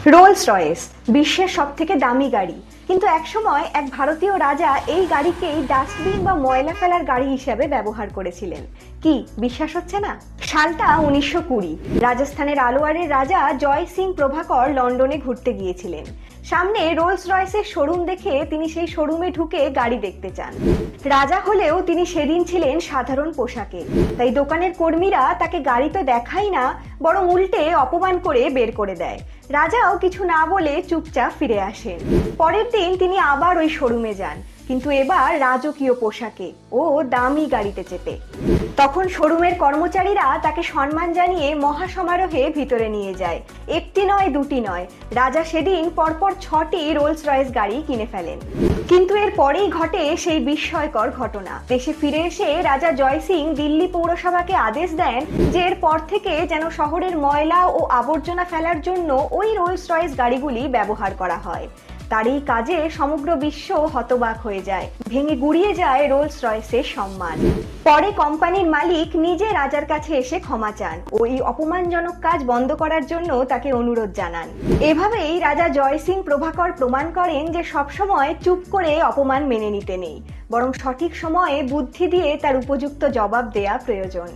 Rolls Royce বিশ্বের সবথেকে দামি গাড়ি, কিন্তু একসময় এক ভারতীয় রাজা এই গাড়িকেই ডাস্টবিন বা ময়লা ফেলার গাড়ি হিসেবে ব্যবহার করেছিলেন। কি বিশ্বাস হচ্ছে না? সালটা 1920। রাজস্থানের আলোয়ারের রাজা জয় সিং প্রভাকর লন্ডনে ঘুরতে গিয়েছিলেন। সামনে রোলস রয়েসের শোরুম দেখে তিনি সেই শোরুমে ঢুকে গাড়ি দেখতে চান। রাজা হলেও তিনি সেদিন ছিলেন সাধারণ পোশাকে, তাই দোকানের কর্মীরা তাকে গাড়িতে দেখাই না, বরং উল্টে অপমান করে বের করে দেয়। রাজাও কিছু না বলে চুপচাপ ফিরে আসেন। পরের দিন তিনি আবার ওই শোরুমে যান, কিন্তু এবার রাজকীয় পোশাকে ও দামি গাড়িতে চেপে। তখন শোরুমের কর্মচারীরা তাকে সম্মান জানিয়ে মহাসমারোহে ভিতরে নিয়ে যায়। একটি নয়, দুটি নয়, রাজা সেদিন পরপর 6টি রোলস রয়েস গাড়ি কিনে ফেলেন। কিন্তু এর পরেই ঘটে সেই বিস্ময়কর ঘটনা। দেশে ফিরে এসে রাজা জয় সিং দিল্লি পৌরসভাকে আদেশ দেন যে এর পর থেকে যেন শহরের ময়লা ও আবর্জনা ফেলার জন্য ওই রোলস রয়েস গাড়িগুলি ব্যবহার করা হয়। তার এই কাজে সমগ্র বিশ্ব হতবাক হয়ে যায়, ভেঙে গুড়িয়ে যায় রোলস রয়েসের সম্মান। পরে কোম্পানির মালিক নিজে রাজার কাছে এসে ক্ষমা চান ও এই অপমানজনক কাজ বন্ধ করার জন্য তাকে অনুরোধ জানান। এভাবেই রাজা জয় সিং প্রভাকর প্রমাণ করেন যে সবসময় চুপ করে অপমান মেনে নিতে নেই, বরং সঠিক সময়ে বুদ্ধি দিয়ে তার উপযুক্ত জবাব দেয়া প্রয়োজন।